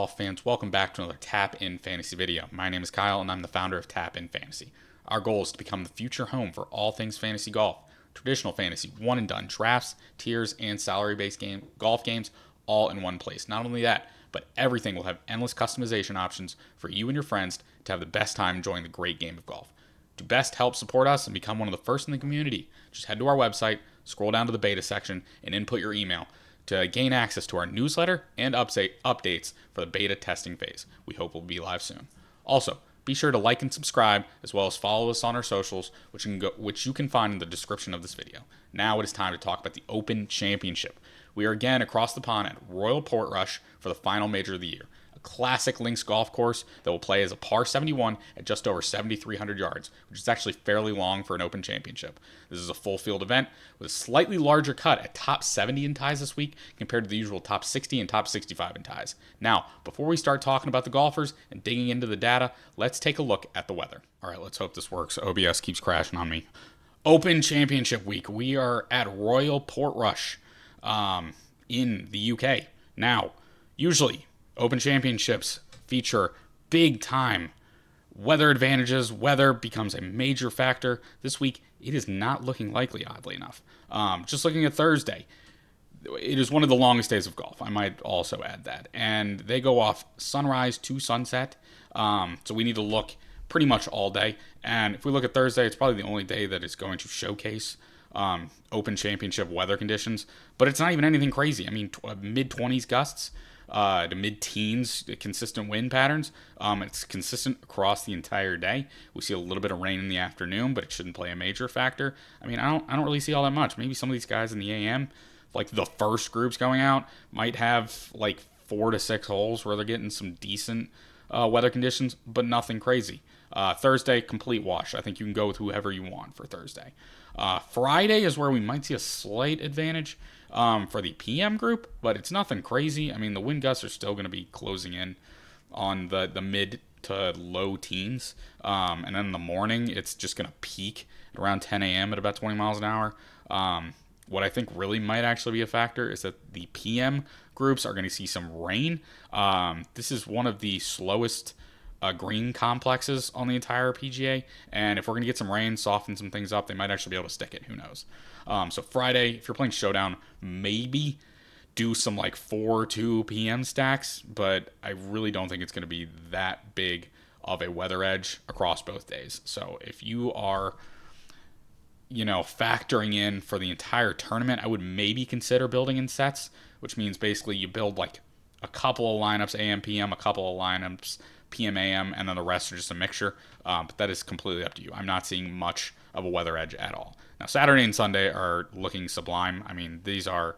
golf fans, welcome back to another Tap In Fantasy video. My name is Kyle and I'm the founder of Tap In Fantasy. Our goal is to become the future home for all things fantasy golf. Traditional fantasy, one and done drafts, tiers, and salary-based golf games all in one place. Not only that, but everything will have endless customization options for you and your friends to have the best time enjoying the great game of golf. To best help support us and become one of the first in the community, just head to our website, scroll down to the beta section, and input your email to gain access to our newsletter and updates for the beta testing phase. We hope we'll be live soon. Also, be sure to like and subscribe, as well as follow us on our socials, which you can find in the description of this video. Now it is time to talk about the Open Championship. We are again across the pond at Royal Portrush for the final major of the year. A classic links golf course that will play as a par 71 at just over 7,300 yards, which is actually fairly long for an Open Championship. This is a full field event with a slightly larger cut at top 70 in ties this week compared to the usual top 60 and top 65 in ties. Now, before we start talking about the golfers and digging into the data, let's take a look at the weather. All right, let's hope this works. OBS keeps crashing on me. Open Championship week. We are at Royal Portrush in the UK. Now, usually Open Championships feature big time weather advantages. Weather becomes a major factor. This week, it is not looking likely, oddly enough. Just looking at Thursday, it is one of the longest days of golf. I might also add that. And they go off sunrise to sunset. So we need to look pretty much all day. And if we look at Thursday, it's probably the only day that is going to showcase Open Championship weather conditions. But it's not even anything crazy. I mean, mid-20s gusts to mid-teens consistent wind patterns. It's consistent across the entire day. We see a little bit of rain in the afternoon, but it shouldn't play a major factor. I mean, I don't really see all that much. Maybe some of these guys in the AM, like the first groups going out, might have like 4 to 6 holes where they're getting some decent weather conditions, but nothing crazy. Thursday, complete wash. I think you can go with whoever you want for Thursday. Friday is where we might see a slight advantage for the PM group, but it's nothing crazy. I mean, the wind gusts are still going to be closing in on the mid to low teens. And then in the morning, it's just going to peak at around 10 a.m. at about 20 miles an hour. What I think really might actually be a factor is that the PM groups are going to see some rain. This is one of the slowest green complexes on the entire PGA, and if we're going to get some rain, soften some things up, they might actually be able to stick it. Who knows? So Friday, if you're playing Showdown, maybe do some like 4-2 PM stacks, but I really don't think it's going to be that big of a weather edge across both days. So if you are factoring in for the entire tournament, I would maybe consider building in sets, which means basically you build like a couple of lineups AM, PM, a couple of lineups PM, AM, and then the rest are just a mixture. But that is completely up to you. I'm not seeing much of a weather edge at all. Now, Saturday and Sunday are looking sublime. I mean, these are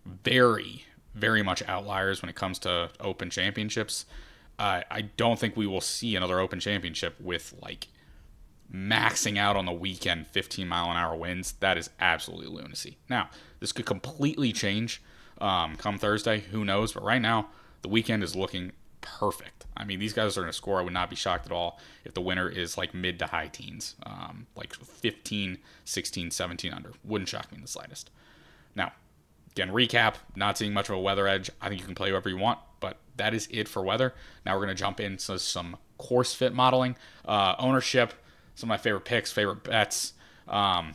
very, very much outliers when it comes to Open Championships. I don't think we will see another Open Championship with like maxing out on the weekend 15-mile-an-hour winds. That is absolutely lunacy. Now, this could completely change come Thursday. Who knows? But right now, the weekend is looking perfect. I mean, these guys are going to score. I would not be shocked at all if the winner is like mid to high teens, like 15, 16, 17 under. Wouldn't shock me in the slightest. Now, again, recap, not seeing much of a weather edge. I think you can play whoever you want, but that is it for weather. Now we're going to jump into some course fit modeling, ownership, some of my favorite picks, favorite bets, and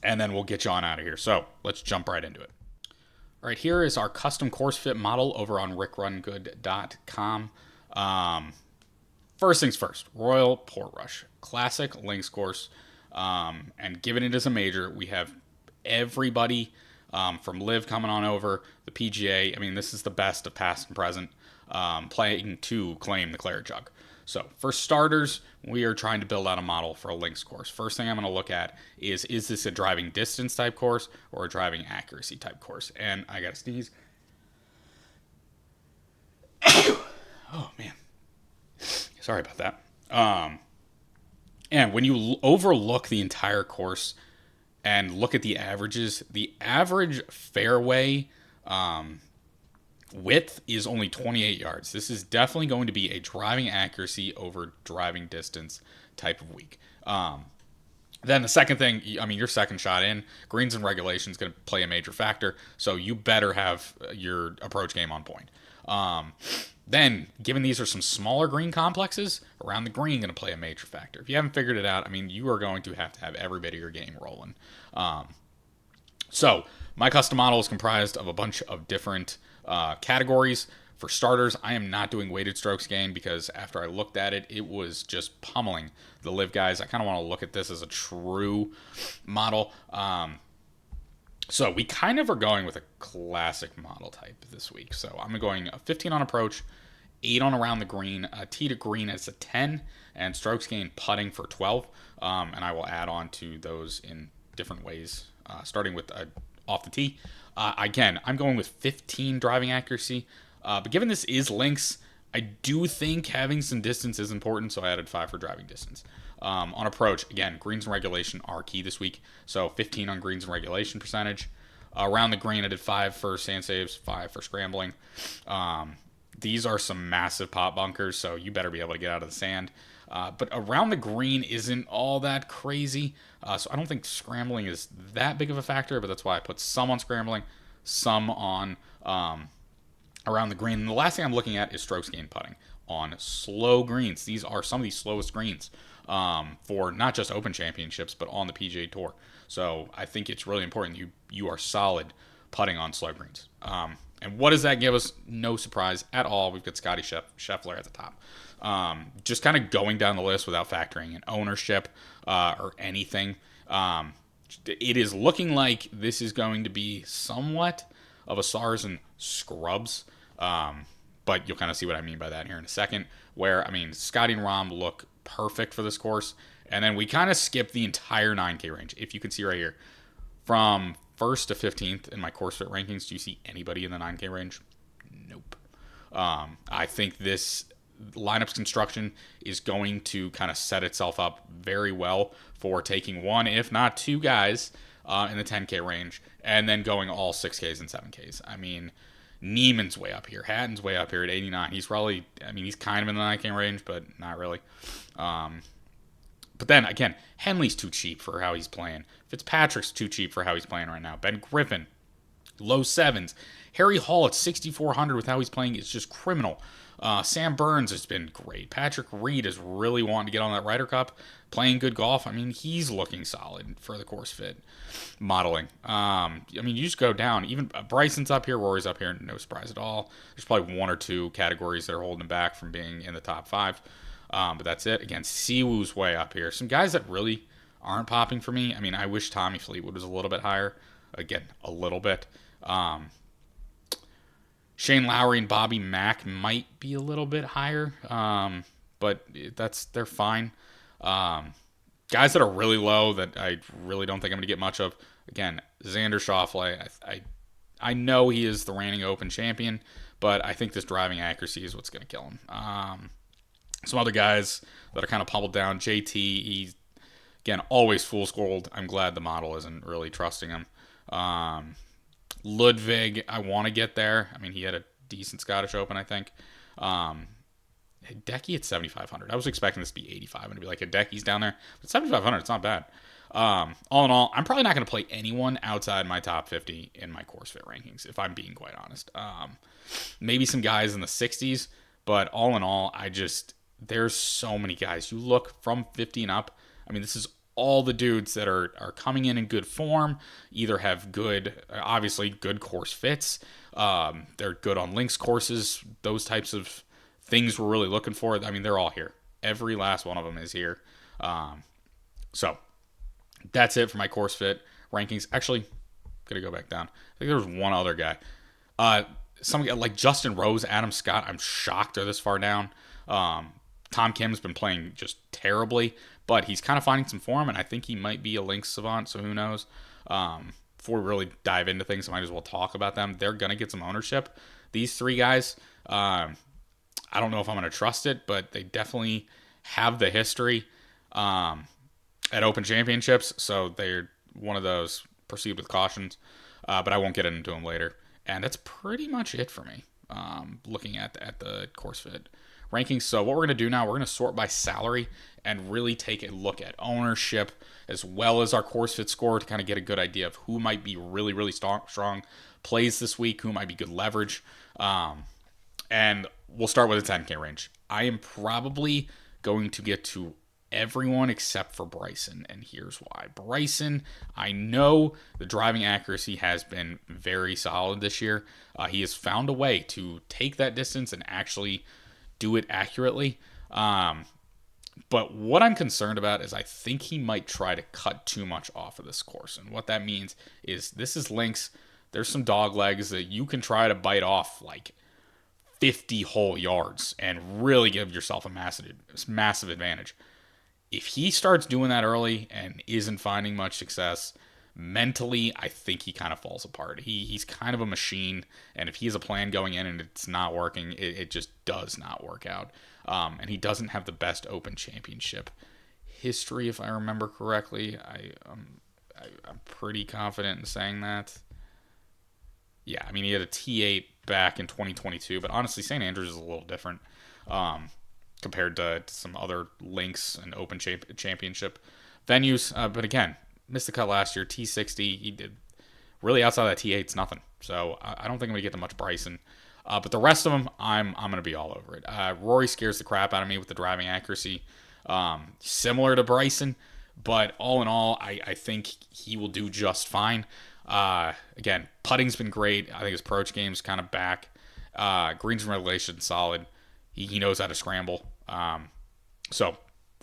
then we'll get you on out of here. So let's jump right into it. All right, here is our custom course fit model over on rickrungood.com. First things first, Royal Portrush, classic links course, and given it as a major, we have everybody from Liv coming on over, the PGA. I mean, this is the best of past and present, playing to claim the Claret Jug. So for starters, we are trying to build out a model for a links course. First thing I'm going to look at is this a driving distance type course or a driving accuracy type course? And I got to sneeze. Oh, man. Sorry about that. And when you overlook the entire course and look at the averages, the average fairway width is only 28 yards. This is definitely going to be a driving accuracy over driving distance type of week. Then the second thing, I mean, your second shot in, greens and regulation is going to play a major factor. So you better have your approach game on point. Then, given these are some smaller green complexes, around the green going to play a major factor. If you haven't figured it out, I mean, you are going to have every bit of your game rolling. So, my custom model is comprised of a bunch of different categories. For starters, I am not doing weighted strokes gain because after I looked at it, it was just pummeling the live guys. I kind of want to look at this as a true model. So we kind of are going with a classic model type this week. So I'm going a 15 on approach, 8 on around the green, a tee to green as a 10, and strokes gain putting for 12. And I will add on to those in different ways, starting with off the tee. Again, I'm going with 15 driving accuracy. But given this is links, I do think having some distance is important, so I added 5 for driving distance. On approach, again, greens and regulation are key this week, so 15 on greens and regulation percentage. Around the green, I did 5 for sand saves, 5 for scrambling. These are some massive pot bunkers, so you better be able to get out of the sand. But around the green isn't all that crazy, so I don't think scrambling is that big of a factor, but that's why I put some on scrambling, some on around the green. And the last thing I'm looking at is strokes gain putting on slow greens. These are some of the slowest greens for not just Open Championships, but on the PGA Tour. So I think it's really important you are solid putting on slow greens. And what does that give us? No surprise at all. We've got Scotty Scheffler at the top. Just kind of going down the list without factoring in ownership or anything. It is looking like this is going to be somewhat of a SARS and Scrubs. But you'll kind of see what I mean by that here in a second. Where, I mean, Scotty and Rahm look perfect for this course. And then we kind of skip the entire 9K range. If you can see right here, from 1st to 15th in my course fit rankings, do you see anybody in the 9K range? Nope. I think this lineup's construction is going to kind of set itself up very well for taking one, if not two guys in the 10K range, and then going all 6Ks and 7Ks. I mean, Neiman's way up here. Hatton's way up here at 89. He's probably, I mean, he's kind of in the 9K range, but not really. But then, again, Henley's too cheap for how he's playing. Fitzpatrick's too cheap for how he's playing right now. Ben Griffin, low 7s. Harry Hall at 6,400 with how he's playing is just criminal. Sam Burns has been great. Patrick Reed is really wanting to get on that Ryder Cup, playing good golf. I mean, he's looking solid for the course fit modeling. I mean, you just go down. Even Bryson's up here, Rory's up here, no surprise at all. There's probably one or two categories that are holding him back from being in the top 5. But that's it. Again, Siwoo's way up here. Some guys that really aren't popping for me. I mean, I wish Tommy Fleetwood was a little bit higher. Again, a little bit. Shane Lowry and Bobby Mack might be a little bit higher, but they're fine. Guys that are really low that I really don't think I'm going to get much of. Again, Xander Schauffele. I know he is the reigning Open champion, but I think this driving accuracy is what's going to kill him. Some other guys that are kind of pummeled down. JT, he's, again, always fool's gold. I'm glad the model isn't really trusting him. Ludwig, I want to get there. I mean, he had a decent Scottish Open, I think. Hideki at 7,500. I was expecting this to be 85 and to be like, Hideki's down there. But 7,500, it's not bad. All in all, I'm probably not going to play anyone outside my top 50 in my course fit rankings, if I'm being quite honest. Maybe some guys in the 60s, but all in all, there's so many guys. You look from 50 and up. I mean, this is all the dudes that are coming in good form, either have obviously good course fits. They're good on links courses, those types of things we're really looking for. I mean, they're all here. Every last one of them is here. So that's it for my course fit rankings. Actually, going to go back down. I think there was one other guy. Some like Justin Rose, Adam Scott, I'm shocked they're this far down. Tom Kim's been playing just terribly, but he's kind of finding some form, and I think he might be a links savant, so who knows. Before we really dive into things, I might as well talk about them. They're going to get some ownership. These three guys, I don't know if I'm going to trust it, but they definitely have the history at Open Championships, so they're one of those proceed with cautions, but I won't get into them later. And that's pretty much it for me, looking at the course fit rankings. So what we're going to do now, we're going to sort by salary and really take a look at ownership as well as our course fit score to kind of get a good idea of who might be really, really strong plays this week, who might be good leverage. And we'll start with a 10K range. I am probably going to get to everyone except for Bryson, and here's why. Bryson, I know the driving accuracy has been very solid this year. He has found a way to take that distance and actually do it accurately. But what I'm concerned about is I think he might try to cut too much off of this course. And what that means is this is links. There's some dog legs that you can try to bite off like 50 whole yards and really give yourself a massive advantage. If he starts doing that early and isn't finding much success, mentally, I think he kind of falls apart. He's kind of a machine, and if he has a plan going in and it's not working, it just does not work out. And he doesn't have the best Open Championship history, if I remember correctly. I'm pretty confident in saying that. Yeah, I mean, he had a T8 back in 2022, but honestly, St. Andrews is a little different compared to some other links and Open Championship venues. But again, missed the cut last year, T60. He did really outside of that T8, it's nothing. So I don't think I'm going to get to much Bryson. But the rest of them, I'm going to be all over it. Rory scares the crap out of me with the driving accuracy. Similar to Bryson, but all in all, I think he will do just fine. Again, putting's been great. I think his approach game's kind of back. Greens and regulation solid. He knows how to scramble. So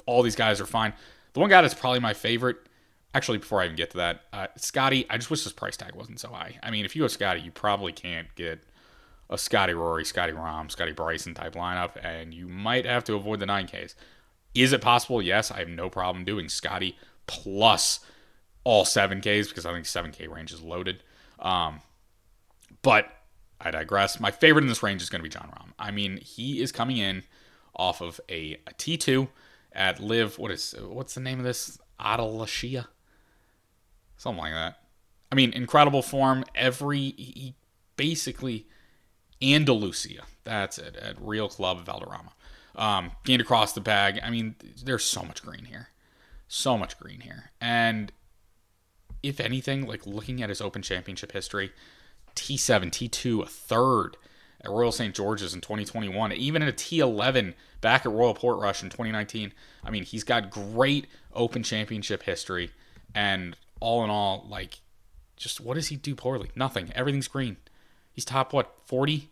all these guys are fine. The one guy that's probably my favorite, actually, before I even get to that, Scotty, I just wish his price tag wasn't so high. I mean, if you go Scotty, you probably can't get a Scotty Rory, Scotty Rahm, Scotty Bryson type lineup, and you might have to avoid the 9Ks. Is it possible? Yes, I have no problem doing Scotty plus all 7Ks because I think 7K range is loaded. But I digress. My favorite in this range is going to be Jon Rahm. I mean, he is coming in off of a T2 at Live. What's the name of this? Adalashia? Something like that. I mean, incredible form. He basically Andalusia. That's it. At Real Club of Valderrama. Gained across the bag. I mean, there's so much green here. So much green here. And if anything, like looking at his Open Championship history, T7, T2, a third at Royal St. George's in 2021, even in a T11 back at Royal Portrush in 2019. I mean, he's got great Open Championship history. And all in all, like, just what does he do poorly? Nothing. Everything's green. He's top, 40?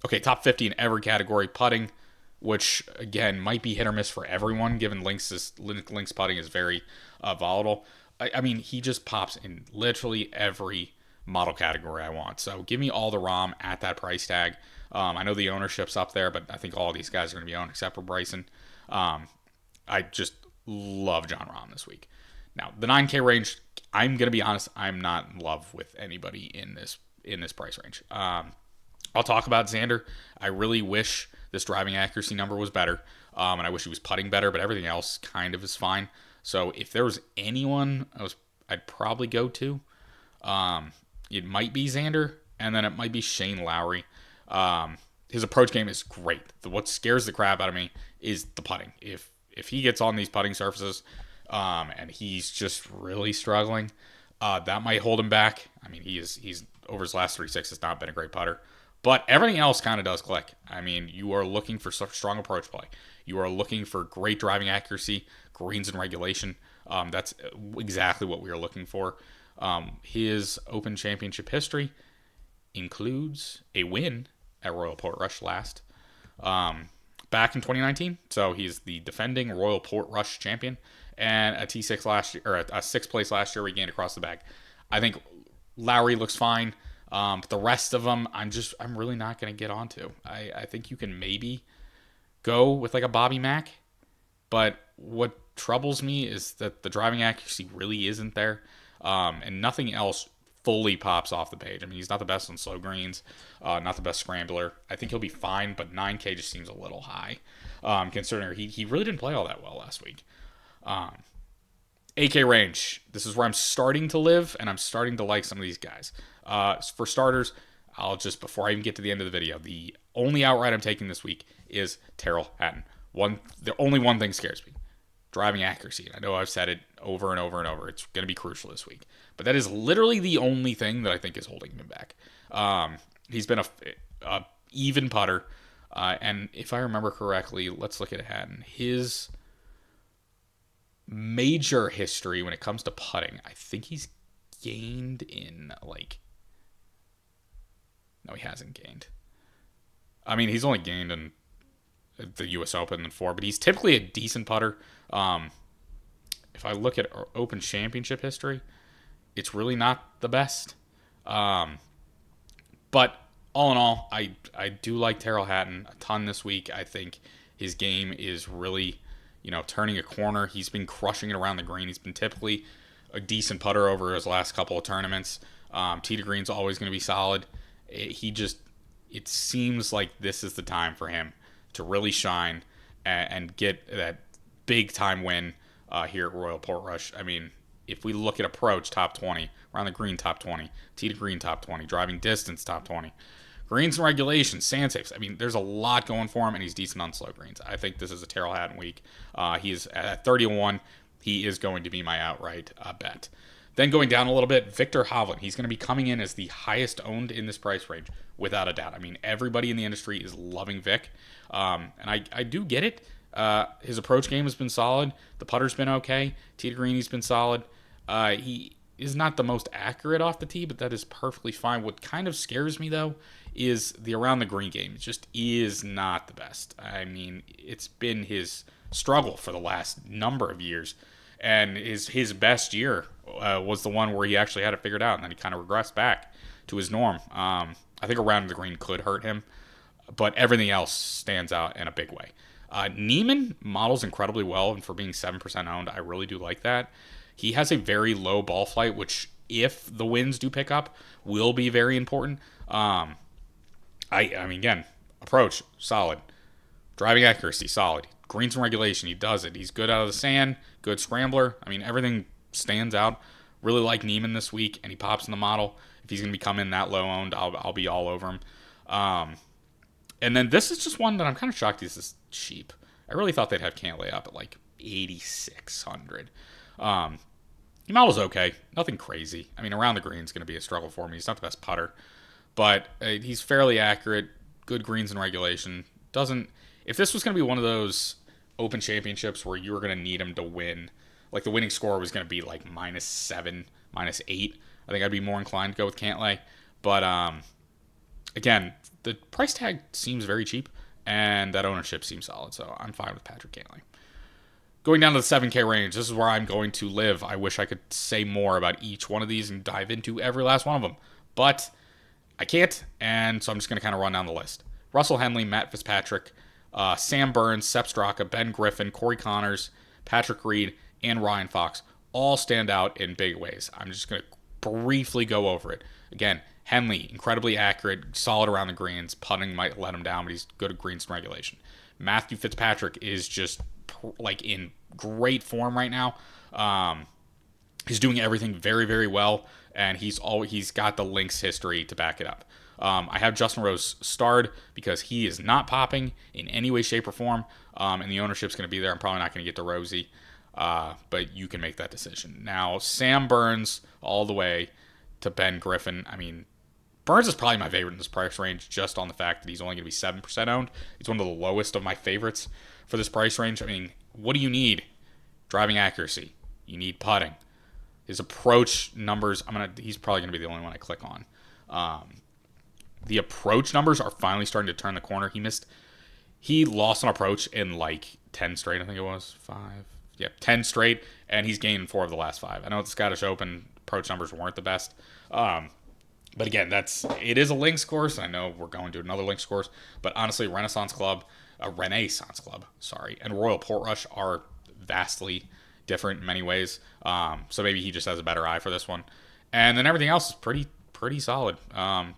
Okay, top 50 in every category. Putting, which, again, might be hit or miss for everyone, given Link's putting is very volatile. I mean, he just pops in literally every model category I want. So give me all the Rahm at that price tag. I know the ownership's up there, but I think all these guys are going to be owned except for Bryson. I just love Jon Rahm this week. Now, the 9K range, I'm going to be honest, I'm not in love with anybody in this price range. I'll talk about Xander. I really wish this driving accuracy number was better, and I wish he was putting better, but everything else kind of is fine. So if there was anyone I'd probably go to, it might be Xander, and then it might be Shane Lowry. His approach game is great. What scares the crap out of me is the putting. If he gets on these putting surfaces, and he's just really struggling, that might hold him back. I mean, he's over his last 3-6 has not been a great putter. But everything else kind of does click. I mean, you are looking for strong approach play. You are looking for great driving accuracy, greens and regulation. That's exactly what we are looking for. His Open Championship history includes a win at Royal Portrush last back in 2019. So he's the defending Royal Portrush champion, and a T6 last year, or a 6th place last year, we gained across the bag. I think Lowry looks fine. But the rest of them, I'm really not going to get onto. I think you can maybe go with like a Bobby Mack, but what troubles me is that the driving accuracy really isn't there, and nothing else fully pops off the page. I mean, he's not the best on slow greens, not the best scrambler. I think he'll be fine, but 9K just seems a little high, considering he really didn't play all that well last week. 8K range, this is where I'm starting to live, and I'm starting to like some of these guys. For starters, I'll just, before I even get to the end of the video, the only outright I'm taking this week is Tyrrell Hatton. The only one thing scares me. Driving accuracy. I know I've said it over and over and over. It's going to be crucial this week. But that is literally the only thing that I think is holding him back. He's been a even putter. And if I remember correctly, let's look at Hatton. His major history when it comes to putting, I think he's gained in no, he hasn't gained. I mean, he's only gained in the U.S. Open and 4, but he's typically a decent putter. If I look at Open Championship history, it's really not the best. But all in all, I do like Tyrrell Hatton a ton this week. I think his game is really, turning a corner. He's been crushing it around the green. He's been typically a decent putter over his last couple of tournaments. Tee to green's always going to be solid. It seems like this is the time for him to really shine and get that big time win here at Royal Portrush. I mean, if we look at approach, top 20, around the green, top 20, tee to green, top 20, driving distance, top 20, greens and regulations, sand safes. I mean, there's a lot going for him, and he's decent on slow greens. I think this is a Tyrrell Hatton week. He is at 30-1. He is going to be my outright bet. Then going down a little bit, Victor Hovland. He's going to be coming in as the highest owned in this price range, without a doubt. I mean, everybody in the industry is loving Vic, and I do get it. His approach game has been solid. The putter's been okay. Tee to green, he's been solid. He is not the most accurate off the tee, but that is perfectly fine. What kind of scares me, though, is the around the green game. It just is not the best. I mean, it's been his struggle for the last number of years. And his best year was the one where he actually had it figured out, and then he kind of regressed back to his norm. I think around the green could hurt him, but everything else stands out in a big way. Neiman models incredibly well, and for being 7% owned, I really do like that. He has a very low ball flight, which, if the winds do pick up, will be very important. I mean, again, approach, solid. Driving accuracy, solid. Greens and regulation, he does it. He's good out of the sand, good scrambler. I mean, everything stands out. Really like Neiman this week, and he pops in the model. If he's going to be coming that low owned, I'll be all over him. And then this is just one that I'm kind of shocked this is cheap. I really thought they'd have Cantlay up at like 8,600. He models okay, nothing crazy. I mean, around the green is going to be a struggle for me. He's not the best putter, but he's fairly accurate. Good greens and regulation. If this was going to be one of those Open Championships where you were going to need him to win, like the winning score was going to be like -7, -8, I think I'd be more inclined to go with Cantlay. But again, the price tag seems very cheap, and that ownership seems solid, so I'm fine with Patrick Cantlay. Going down to the 7K range, this is where I'm going to live. I wish I could say more about each one of these and dive into every last one of them, but I can't, and so I'm just going to kind of run down the list. Russell Henley, Matt Fitzpatrick, Sam Burns, Sepp Straka, Ben Griffin, Corey Connors, Patrick Reed, and Ryan Fox all stand out in big ways. I'm just going to briefly go over it. Again, Henley, incredibly accurate, solid around the greens. Putting might let him down, but he's good at greens and regulation. Matthew Fitzpatrick is just like in great form right now. He's doing everything very, very well, and he's got the links history to back it up. I have Justin Rose starred because he is not popping in any way, shape, or form, and the ownership's going to be there. I'm probably not going to get to Rosie, but you can make that decision. Now, Sam Burns all the way to Ben Griffin. I mean, Burns is probably my favorite in this price range just on the fact that he's only going to be 7% owned. He's one of the lowest of my favorites for this price range. I mean, what do you need? Driving accuracy. You need putting. His approach numbers, he's probably going to be the only one I click on. The approach numbers are finally starting to turn the corner. He lost an approach in like 10 straight, I think it was. 10 straight, and he's gained 4 of the last 5. I know at the Scottish Open, approach numbers weren't the best. But again, it is a links course. I know we're going to another links course, but honestly, Renaissance Club, and Royal Portrush are vastly different in many ways. So maybe he just has a better eye for this one. And then everything else is pretty solid.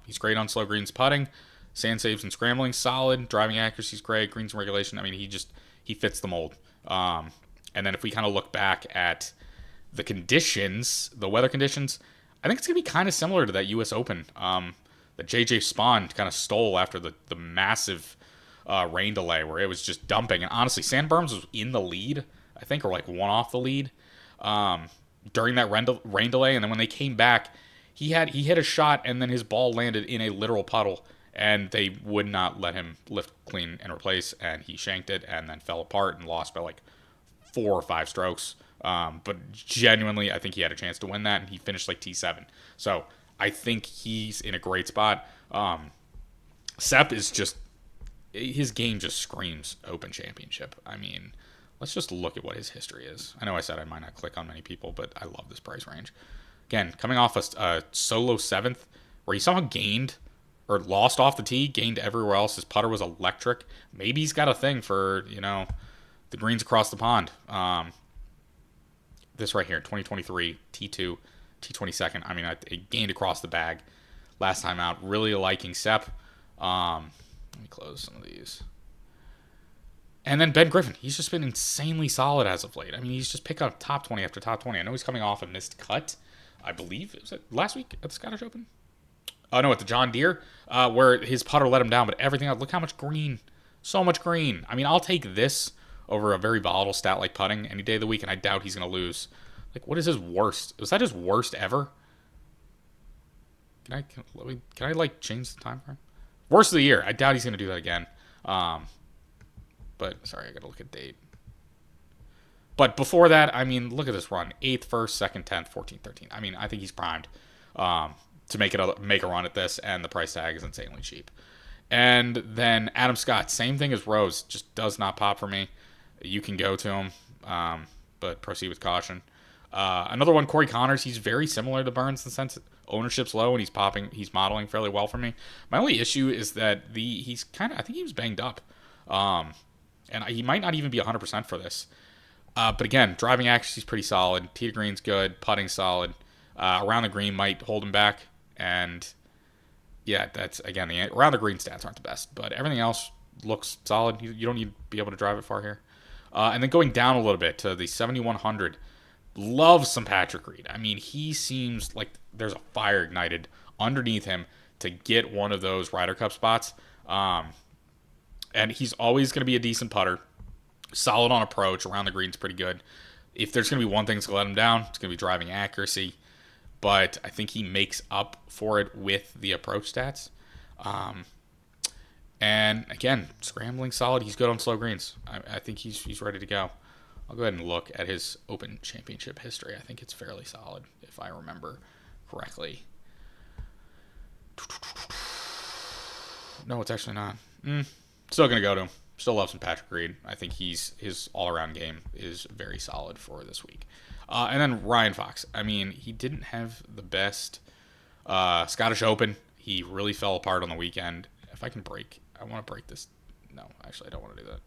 He's great on slow greens putting, sand saves and scrambling, solid. Driving accuracy is great. Greens and regulation, I mean, he fits the mold. And then if we kind of look back at the weather conditions, I think it's going to be kind of similar to that U.S. Open. that JJ Spawn kind of stole after the massive rain delay where it was just dumping. And honestly, Sand Berms was in the lead, I think, or like one off the lead during that rain delay. And then when they came back, he hit a shot and then his ball landed in a literal puddle. And they would not let him lift, clean, and replace. And he shanked it and then fell apart and lost by like 4 or 5 strokes. But genuinely, I think he had a chance to win that, and he finished like T7. So I think he's in a great spot. Sepp is just, his game just screams Open Championship. I mean, let's just look at what his history is. I know I said I might not click on many people, but I love this price range. Again, coming off a solo 7th, where he somehow gained or lost off the tee, gained everywhere else. His putter was electric. Maybe he's got a thing for, the greens across the pond. This right here, 2023, T2, T22nd. I mean, it gained across the bag last time out. Really liking Sepp. Let me close some of these. And then Ben Griffin. He's just been insanely solid as of late. I mean, he's just picked up top 20 after top 20. I know he's coming off a missed cut, I believe. Was it last week at the Scottish Open? Oh, no, at the John Deere, where his putter let him down. But everything else, look how much green. So much green. I mean, I'll take this over a very volatile stat like putting any day of the week, and I doubt he's going to lose. Like, what is his worst? Was that his worst ever? Can I like, change the time frame? Worst of the year. I doubt he's going to do that again. But, sorry, I got to look at date. But before that, I mean, look at this run. 8th, 1st, 2nd, 10th, 14th, 13th. I mean, I think he's primed to make a run at this, and the price tag is insanely cheap. And then Adam Scott, same thing as Rose, just does not pop for me. You can go to him, but proceed with caution. Another one, Corey Connors, he's very similar to Burns in the sense that ownership's low and he's modeling fairly well for me. My only issue is that I think he was banged up. And he might not even be 100% for this. But again, driving accuracy's pretty solid. Tee to green's good. Putting solid. Around the green might hold him back. And yeah, that's, again, the around the green stats aren't the best. But everything else looks solid. You don't need to be able to drive it far here. And then going down a little bit to the 7,100. Love some Patrick Reed. I mean, he seems like there's a fire ignited underneath him to get one of those Ryder Cup spots. And he's always going to be a decent putter. Solid on approach. Around the green's pretty good. If there's going to be one thing that's going to let him down, it's going to be driving accuracy. But I think he makes up for it with the approach stats. And again, scrambling solid. He's good on slow greens. I think he's ready to go. I'll go ahead and look at his Open Championship history. I think it's fairly solid, if I remember correctly. No, it's actually not. Still going to go to him. Still love some Patrick Reed. I think his all-around game is very solid for this week. And then Ryan Fox. I mean, he didn't have the best Scottish Open. He really fell apart on the weekend. If I can I want to break this. No, actually, I don't want to do that.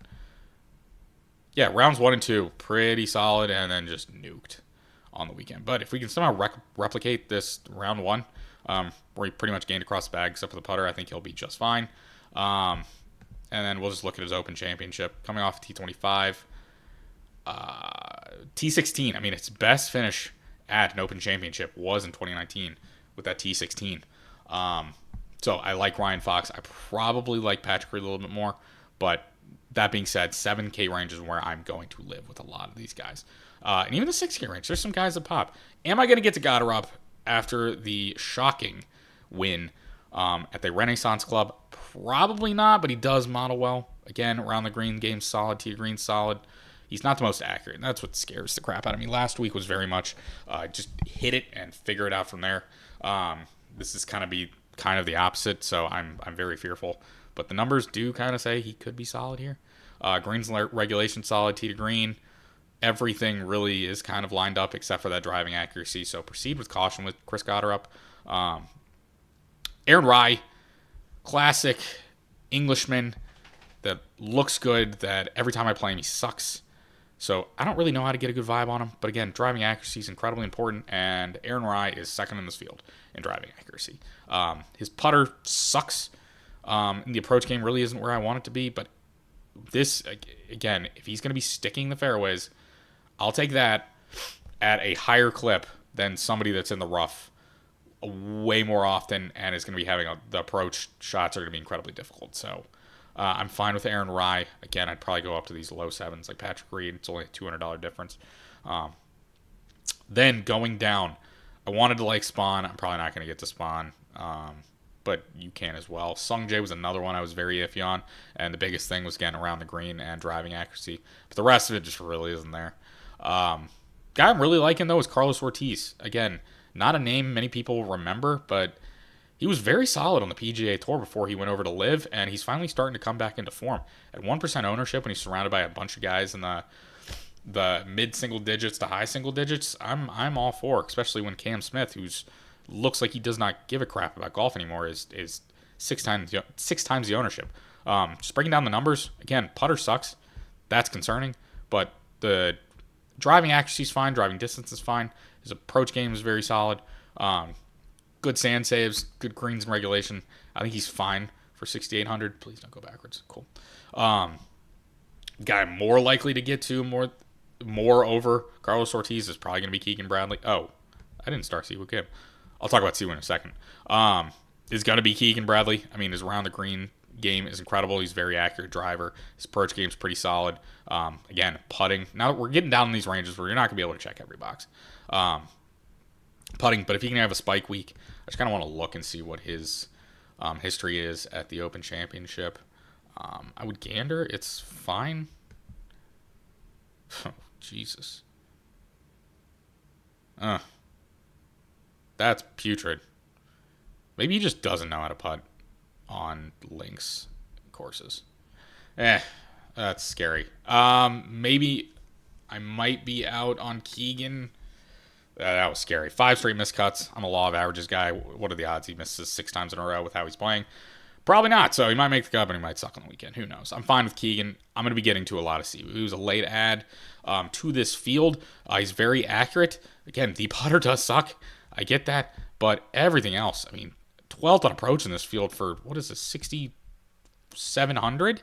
Yeah, rounds 1 and 2, pretty solid, and then just nuked on the weekend. But if we can somehow replicate this round 1, where he pretty much gained across the bag except for the putter, I think he'll be just fine. And then we'll just look at his Open Championship. Coming off T25, T16. I mean, its best finish at an Open Championship was in 2019 with that T16. So I like Ryan Fox. I probably like Patrick Reed a little bit more, but that being said, 7K range is where I'm going to live with a lot of these guys. And even the 6K range, there's some guys that pop. Am I going to get to Gotterup after the shocking win at the Renaissance Club? Probably not, but he does model well. Again, around the green game solid, tee to green solid. He's not the most accurate, and that's what scares the crap out of me. Last week was very much just hit it and figure it out from there. This is kind of the opposite, so I'm very fearful. But the numbers do kind of say he could be solid here. Greens regulation solid, tee to green. Everything really is kind of lined up except for that driving accuracy. So proceed with caution with Chris Gotterup. Aaron Rai, classic Englishman that looks good, that every time I play him he sucks. So I don't really know how to get a good vibe on him. But again, driving accuracy is incredibly important, and Aaron Rai is second in this field in driving accuracy. His putter sucks. The approach game really isn't where I want it to be, but this, again, if he's going to be sticking the fairways, I'll take that at a higher clip than somebody that's in the rough way more often and is going to be having the approach shots are going to be incredibly difficult. So I'm fine with Aaron Rye. Again, I'd probably go up to these low sevens like Patrick Reed. It's only a $200 difference. Then going down, I wanted to like Spawn. I'm probably not going to get to Spawn, but you can as well. Sung Jae was another one I was very iffy on, and the biggest thing was getting around the green and driving accuracy. But the rest of it just really isn't there. Guy I'm really liking, though, is Carlos Ortiz. Again, not a name many people remember, but he was very solid on the PGA Tour before he went over to LIV, and he's finally starting to come back into form. At 1% ownership, when he's surrounded by a bunch of guys in the mid single digits to high single digits, I'm all for, especially when Cam Smith, who's looks like he does not give a crap about golf anymore, is six times the ownership. Just breaking down the numbers, again, putter sucks. That's concerning, but the driving accuracy is fine, driving distance is fine. His approach game is very solid. Good sand saves, good greens and regulation. I think he's fine for 6,800. Please don't go backwards. Cool. Guy I'm more likely to get to more over Carlos Ortiz is probably going to be Keegan Bradley. Oh, I didn't start Siwoo Kim. I'll talk about Siwoo in a second. Is going to be Keegan Bradley. I mean, his around the green game is incredible. He's a very accurate driver. His approach game is pretty solid. Again, putting. Now we're getting down in these ranges where you're not going to be able to check every box. Putting, but if he can have a spike week, I just kind of want to look and see what his history is at the Open Championship. I would gander. It's fine. Oh, Jesus. That's putrid. Maybe he just doesn't know how to putt on links courses. That's scary. Maybe I might be out on Keegan. That was scary. 5 straight missed cuts. I'm a law of averages guy. What are the odds he misses 6 times in a row with how he's playing? Probably not. So he might make the cut, but he might suck on the weekend. Who knows? I'm fine with Keegan. I'm going to be getting to a lot of Siwoo. He was a late add to this field. He's very accurate. Again, the putter does suck. I get that. But everything else, I mean, 12th on approach in this field for, what is this, 6,700?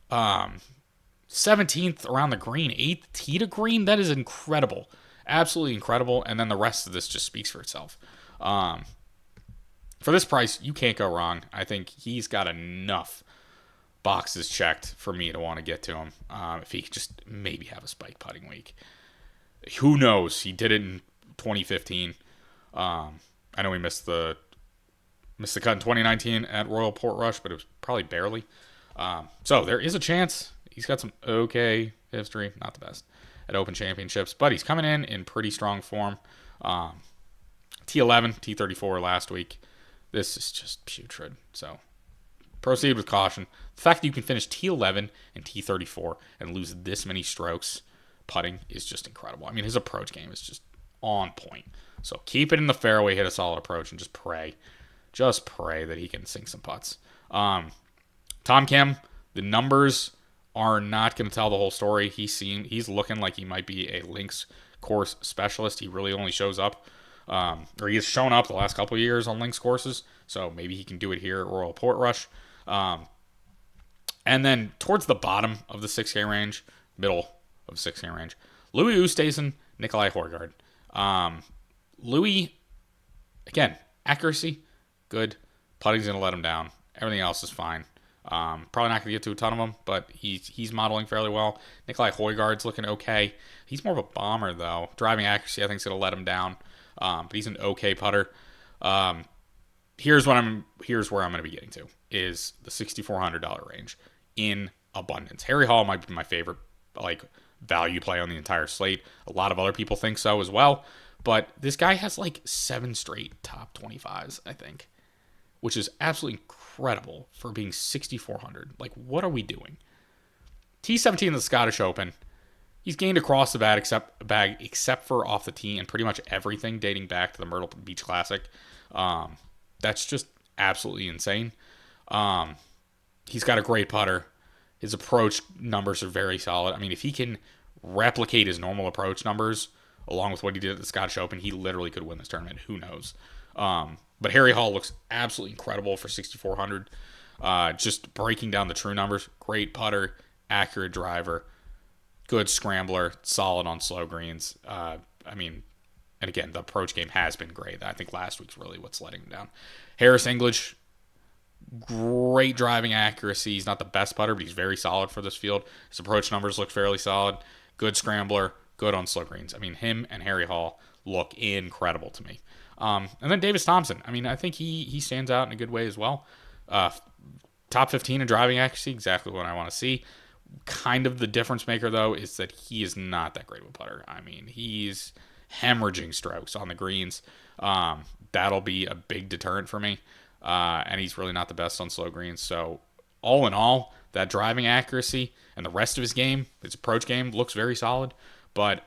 17th around the green, 8th tee to green. That is incredible. Absolutely incredible. And then the rest of this just speaks for itself. For this price, you can't go wrong. I think he's got enough boxes checked for me to want to get to him. If he could just maybe have a spike putting week. Who knows? He did it in 2015. I know he missed the cut in 2019 at Royal Portrush, but it was probably barely. So there is a chance. He's got some okay history. Not the best at Open Championships, but he's coming in pretty strong form. T11, T34 last week. This is just putrid. So proceed with caution. The fact that you can finish T11 and T34 and lose this many strokes putting is just incredible. I mean, his approach game is just on point. So keep it in the fairway, hit a solid approach, and just pray. Just pray that he can sink some putts. Tom Kim, the numbers are not going to tell the whole story. He's looking like he might be a links course specialist. He really only shows up, or he has shown up the last couple of years on links courses. So maybe he can do it here at Royal Portrush. And then towards the bottom of the 6K range, middle of 6K range, Louis Oosthuizen, Nikolai Højgaard. Louis, again, accuracy, good. Putting's going to let him down. Everything else is fine. Probably not going to get to a ton of them, but he's modeling fairly well. Nikolai Højgaard's looking okay. He's more of a bomber, though. Driving accuracy, I think, is going to let him down. But he's an okay putter. Here's where I'm going to be getting to, is the $6,400 range in abundance. Harry Hall might be my favorite value play on the entire slate. A lot of other people think so as well. But this guy has 7 straight top 25s, I think, which is absolutely incredible for being 6,400. What are we doing? T17 of the Scottish Open. He's gained across the bag except for off the tee and pretty much everything dating back to the Myrtle Beach Classic. That's just absolutely insane. He's got a great putter. His approach numbers are very solid. I mean, if he can replicate his normal approach numbers along with what he did at the Scottish Open, he literally could win this tournament. Who knows? But Harry Hall looks absolutely incredible for 6,400. Just breaking down the true numbers. Great putter, accurate driver, good scrambler, solid on slow greens. And again, the approach game has been great. I think last week's really what's letting him down. Harris English, great driving accuracy. He's not the best putter, but he's very solid for this field. His approach numbers look fairly solid. Good scrambler, good on slow greens. I mean, him and Harry Hall look incredible to me. And then Davis Thompson. I mean, I think he stands out in a good way as well. Top 15 in driving accuracy, exactly what I want to see. Kind of the difference maker, though, is that he is not that great of a putter. I mean, he's hemorrhaging strokes on the greens. That'll be a big deterrent for me. And he's really not the best on slow greens. So all in all, that driving accuracy and the rest of his game, his approach game, looks very solid. But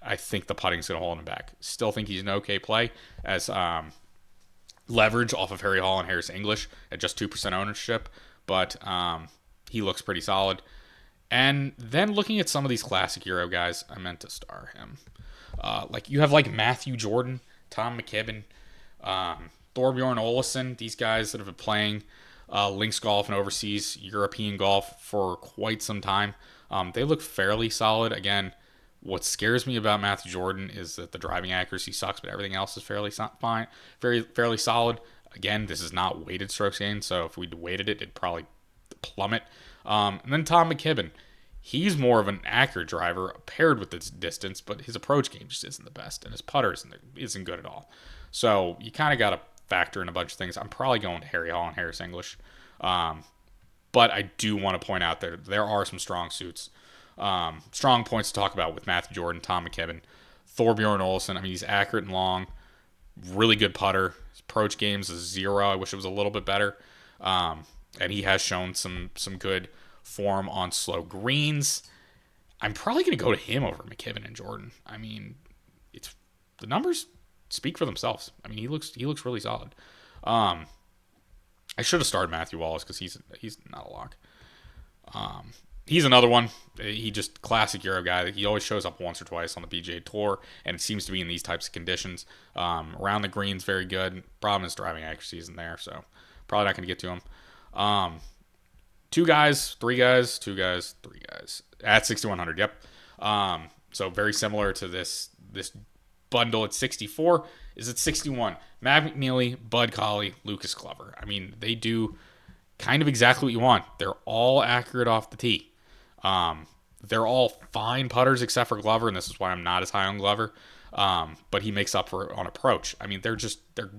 I think the putting's going to hold him back. Still think he's an okay play as leverage off of Harry Hall and Harris English at just 2% ownership. But he looks pretty solid. And then looking at some of these classic Euro guys, I meant to star him. You have like Matthew Jordan, Tom McKibben, Thorbjorn Olesen, these guys that have been playing links golf and overseas European golf for quite some time. They look fairly solid. Again, what scares me about Matthew Jordan is that the driving accuracy sucks, but everything else is fairly fine, fairly solid. Again, this is not weighted strokes gained, so if we weighted it, it'd probably plummet. And then Tom McKibben. He's more of an accurate driver paired with this distance, but his approach game just isn't the best, and his putter isn't good at all. So you kind of got to factor in a bunch of things. I'm probably going to Harry Hall and Harris English. But I do want to point out that there are some strong suits. Strong points to talk about with Matthew Jordan, Tom McKibben, Thorbjorn Olesen. I mean, he's accurate and long, really good putter. His approach game's a 0. I wish it was a little bit better. And he has shown some good form on slow greens. I'm probably going to go to him over McKibben and Jordan. I mean, the numbers speak for themselves. I mean, he looks really solid. I should have started Matthew Wallace because he's not a lock. He's another one. He just classic Euro guy. He always shows up once or twice on the PGA Tour, and it seems to be in these types of conditions. Around the greens, very good. Problem is driving accuracy isn't there, so probably not going to get to him. 2 guys, 3 guys, 2 guys, 3 guys at 6,100. Yep. So very similar to this bundle at 64 is at 61. Matt McNeely, Bud Colley, Lucas Glover. I mean, they do kind of exactly what you want. They're all accurate off the tee. They're all fine putters except for Glover, and this is why I'm not as high on Glover. But he makes up for it on approach. I mean, they're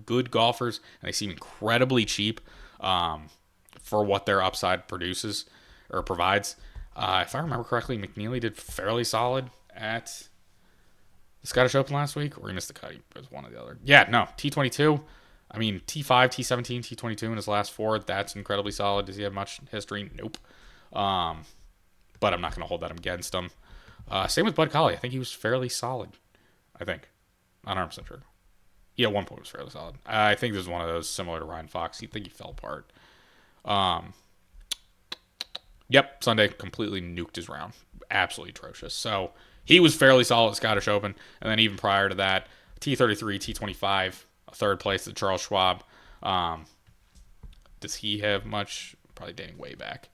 good golfers, and they seem incredibly cheap for what their upside produces or provides. If I remember correctly, McNeely did fairly solid at the Scottish Open last week, or he missed the cut. It was one or the other. Yeah, no, T22. I mean, T5, T17, T22 in his last 4. That's incredibly solid. Does he have much history? Nope. But I'm not going to hold that against him. Same with Bud Colley. I think he was fairly solid. I think. Not 100% sure. Yeah, at one point was fairly solid. I think this is one of those similar to Ryan Fox. I think he fell apart. Yep, Sunday completely nuked his round. Absolutely atrocious. So he was fairly solid at Scottish Open. And then even prior to that, T33, T25, a third place at Charles Schwab. Does he have much? Probably dating way back.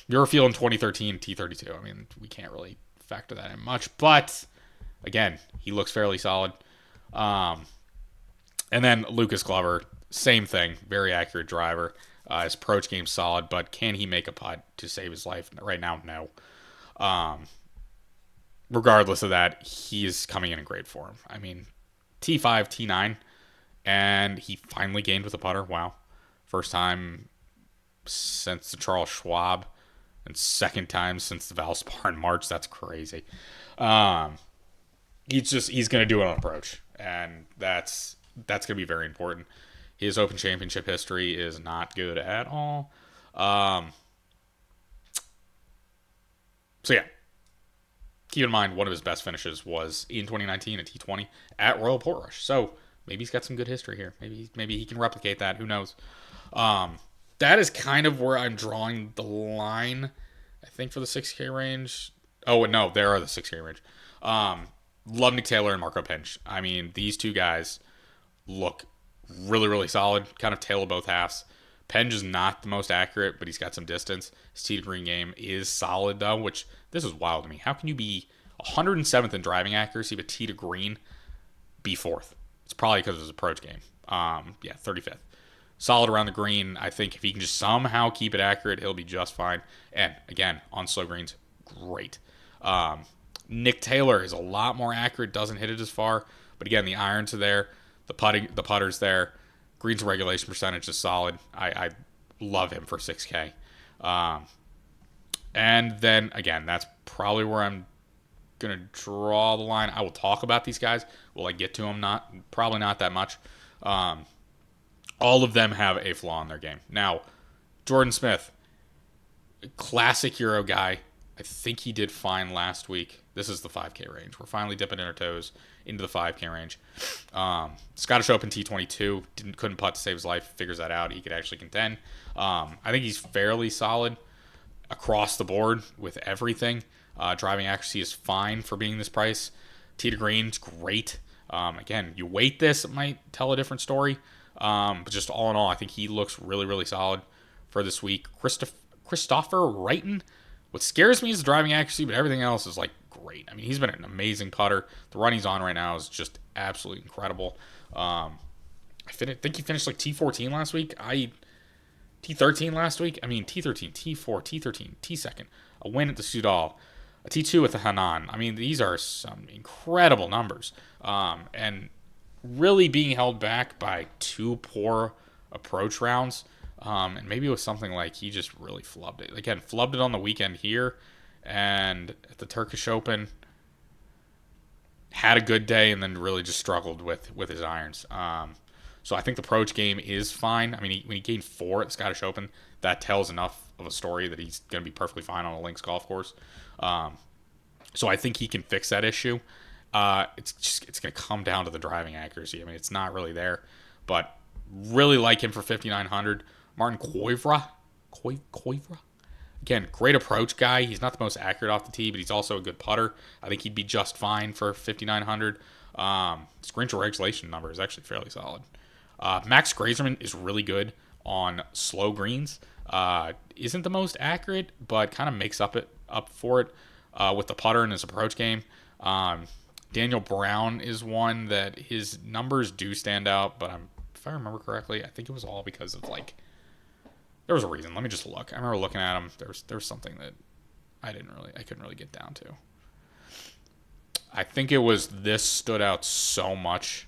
Muirfield in 2013, T32. I mean, we can't really factor that in much. But, again, he looks fairly solid. And then Lucas Glover, same thing. Very accurate driver. His approach game's solid, but can he make a putt to save his life? Right now, no. Regardless of that, he is coming in great form. I mean, T5, T9, and he finally gained with a putter. Wow. First time since the Charles Schwab, and second time since the Valspar in March. That's crazy. He's going to do it on approach, and that's going to be very important. His Open Championship history is not good at all. So yeah, keep in mind one of his best finishes was in 2019 at T20 at Royal Portrush. So maybe he's got some good history here. Maybe he can replicate that. Who knows? That is kind of where I'm drawing the line, I think, for the 6K range. Oh, no, there are the 6K range. Love Nick Taylor and Marco Pinch. I mean, these two guys look really, really solid. Kind of tail of both halves. Penge is not the most accurate, but he's got some distance. His tee to green game is solid, though, which this is wild to me. How can you be 107th in driving accuracy, but tee to green be fourth. It's probably because of his approach game. 35th. Solid around the green. I think if he can just somehow keep it accurate, he'll be just fine. And again, on slow greens, great. Nick Taylor is a lot more accurate, doesn't hit it as far, but again, the irons are there, the putter's there, greens regulation percentage is solid. I love him for 6K. And then again, that's probably where I'm gonna draw the line. I will talk about these guys. Will I get to them? Probably not that much. All of them have a flaw in their game. Now, Jordan Smith, classic Euro guy. I think he did fine last week. This is the 5K range. We're finally dipping in our toes into the 5K range. Scottish Open T22 couldn't putt to save his life. Figures that out. He could actually contend. I think he's fairly solid across the board with everything. Driving accuracy is fine for being this price. Tee to green's great. Again, you weight this, it might tell a different story. But just all in all, I think he looks really, really solid for this week. Christopher Wrighton. What scares me is the driving accuracy, but everything else is like great. I mean, he's been an amazing putter. The run he's on right now is just absolutely incredible. I think he finished like T14 last week. T13 last week. I mean, T13, T4, T13, T2. A win at the Sudal. A T2 at the Hanan. I mean, these are some incredible numbers. And really being held back by 2 poor approach rounds. And maybe it was something like he just really flubbed it. Again, flubbed it on the weekend here. And at the Turkish Open, had a good day and then really just struggled with his irons. So I think the approach game is fine. I mean, when he gained 4 at the Scottish Open, that tells enough of a story that he's going to be perfectly fine on a links golf course. So I think he can fix that issue. It's going to come down to the driving accuracy. I mean, it's not really there, but really like him for 5,900. Martin Koivra. Again, great approach guy. He's not the most accurate off the tee, but he's also a good putter. I think he'd be just fine for 5,900. His green regulation number is actually fairly solid. Max Grazerman is really good on slow greens. Isn't the most accurate, but kind of makes up for it with the putter in his approach game. Daniel Brown is one that his numbers do stand out, but if I remember correctly, I think it was all because of there was a reason. Let me just look. I remember looking at him. There was something that I couldn't really get down to. I think it was this stood out so much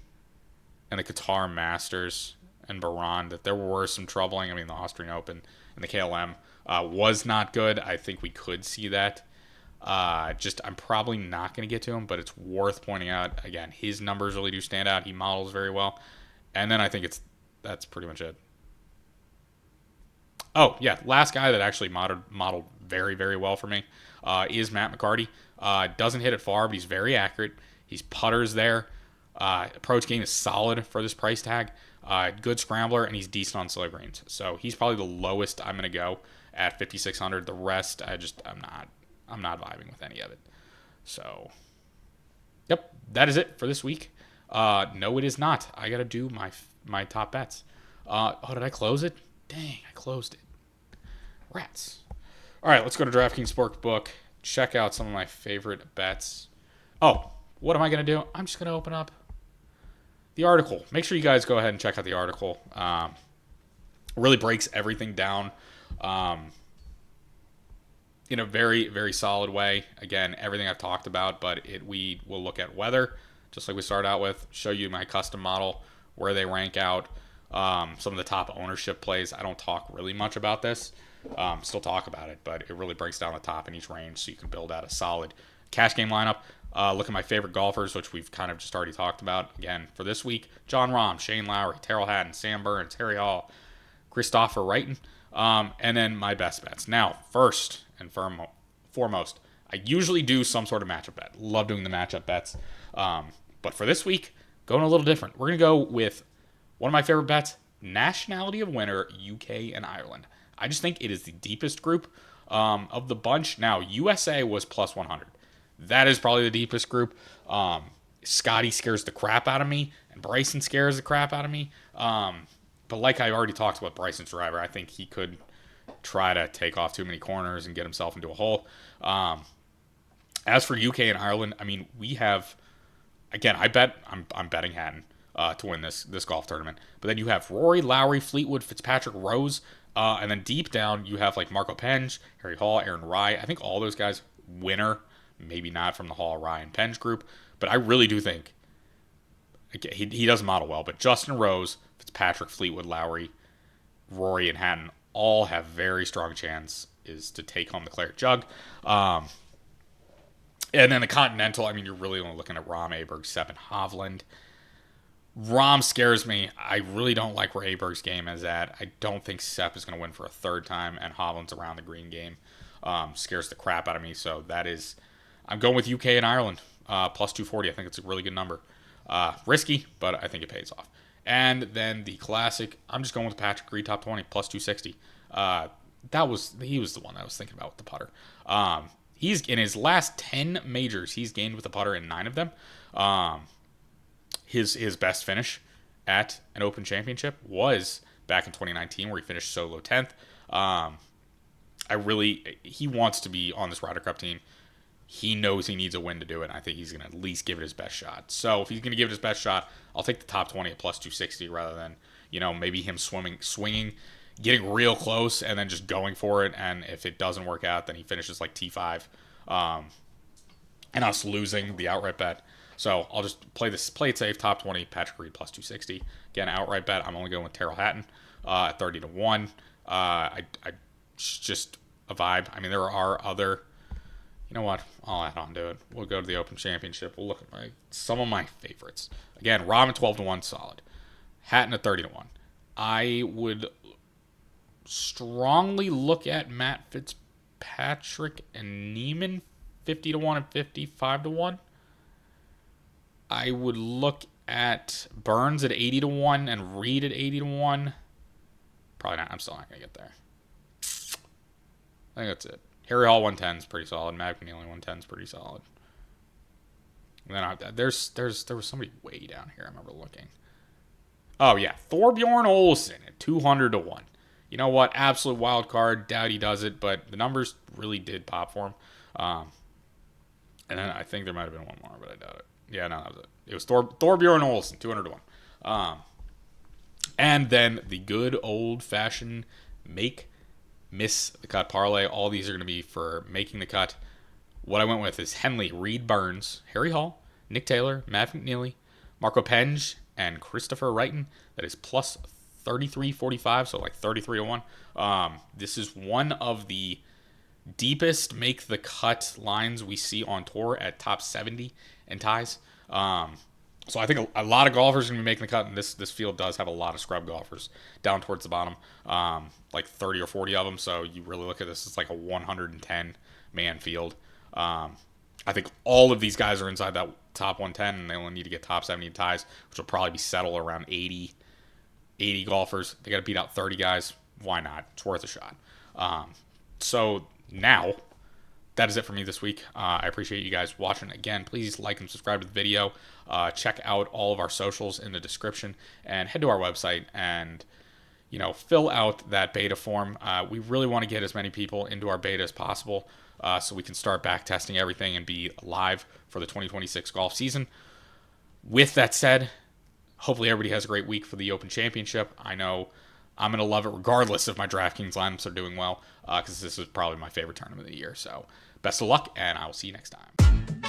in the Qatar Masters and Bahrain that there were some troubling. I mean, the Austrian Open and the KLM was not good. I think we could see that. I'm probably not going to get to him, but it's worth pointing out. Again, his numbers really do stand out. He models very well. And then I think that's pretty much it. Oh, yeah, last guy that actually modeled very, very well for me is Matt McCarty. Doesn't hit it far, but he's very accurate. He's putters there. Approach game is solid for this price tag. Good scrambler, and he's decent on slow greens. So he's probably the lowest I'm going to go at 5,600. The rest, I'm not vibing with any of it. So, yep, that is it for this week. No, it is not. I got to do my top bets. Did I close it? Dang, I closed it. Rats. All right, let's go to DraftKings Sportsbook. Check out some of my favorite bets. Oh, what am I going to do? I'm just going to open up the article. Make sure you guys go ahead and check out the article. Really breaks everything down in a very, very solid way. Again, everything I've talked about, but we will look at weather, just like we started out with, show you my custom model, where they rank out, some of the top ownership plays. I don't talk really much about this. Still talk about it, but it really breaks down the top in each range so you can build out a solid cash game lineup. Look at my favorite golfers, which we've kind of just already talked about. Again, for this week, John Rahm, Shane Lowry, Terrell Hatton, Sam Burns, Terry Hall, Christopher Wrighton, and then my best bets. Now, first and foremost, I usually do some sort of matchup bet. Love doing the matchup bets. But for this week, going a little different. We're going to go with one of my favorite bets, nationality of winner, UK and Ireland. I just think it is the deepest group of the bunch. Now, USA was plus 100. That is probably the deepest group. Scotty scares the crap out of me, and Bryson scares the crap out of me. But like I already talked about Bryson's driver, I think he could try to take off too many corners and get himself into a hole. As for UK and Ireland, I mean, we have again, I'm betting Hatton to win this golf tournament. But then you have Rory, Lowry, Fleetwood, Fitzpatrick, Rose, and then deep down you have like Marco Penge, Harry Hall, Aaron Rai. I think all those guys winner, maybe not from the Hall, Rai, and Penge group, but I really do think he doesn't model well. But Justin Rose, Fitzpatrick, Fleetwood, Lowry, Rory, and Hatton all have very strong chances to take home the Claret Jug. And then the Continental, I mean, you're really only looking at Rahm, Aberg, Sepp, and Hovland. Rahm scares me. I really don't like where Aberg's game is at. I don't think Sepp is going to win for a third time, and Hovland's around the green game. Scares the crap out of me. So that is, I'm going with UK and Ireland, plus 240. I think it's a really good number. Risky, but I think it pays off. And then the Classic, I'm just going with Patrick Reed, top 20, plus 260. He was the one I was thinking about with the putter. He's in his last 10 majors, he's gained with the putter in 9 of them. His best finish at an Open Championship was back in 2019, where he finished solo 10th. He wants to be on this Ryder Cup team. He knows he needs a win to do it, and I think he's going to at least give it his best shot. So if he's going to give it his best shot, I'll take the top 20 at plus 260 rather than, maybe him swinging, getting real close, and then just going for it. And if it doesn't work out, then he finishes like T5, and us losing the outright bet. So I'll just play it safe, top 20, Patrick Reed plus 260. Again, outright bet, I'm only going with Tyrrell Hatton at 30 to 1. Just a vibe. I mean, there are other. You know what? I'll add on to it. We'll go to the Open Championship. We'll look at some of my favorites. Again, Rahm at 12 to 1, solid. Hatton at 30 to 1. I would strongly look at Matt Fitzpatrick and Neiman 50 to 1 and 55 to 1. I would look at Burns at 80 to 1 and Reed at 80 to 1. Probably not. I'm still not going to get there. I think that's it. Harry Hall 110 is pretty solid. Matt McNeely 110 is pretty solid. And then there was somebody way down here. I remember looking. Oh yeah, Thorbjorn Olsen at 200 to 1. You know what? Absolute wild card. Doubt he does it, but the numbers really did pop for him. And then I think there might have been one more, but I doubt it. Yeah, no, that was it. It was Thorbjorn Olsen 200 to 1. And then the good old fashioned miss the cut parlay. All these are going to be for making the cut. What I went with is Henley, Reed, Burns, Harry Hall, Nick Taylor, Matt McNeely, Marco Penge, and Christopher Wrighton. That is plus 33.45, so like 33 to 1. This is one of the deepest make the cut lines we see on tour at top 70 and ties. So I think a lot of golfers are going to be making the cut, and this field does have a lot of scrub golfers down towards the bottom, like 30 or 40 of them. So you really look at this, it's like a 110-man field. I think all of these guys are inside that top 110, and they only need to get top 70 ties, which will probably be settled around 80 golfers. They got to beat out 30 guys. Why not? It's worth a shot. So now, that is it for me this week. I appreciate you guys watching. Again, please like and subscribe to the video. Check out all of our socials in the description, and head to our website and fill out that beta form. We really want to get as many people into our beta as possible, so we can start back testing everything and be live for the 2026 golf season. With that said, hopefully everybody has a great week for the Open Championship. I know I'm going to love it regardless if my DraftKings lineups are doing well, because this is probably my favorite tournament of the year. So best of luck, and I will see you next time.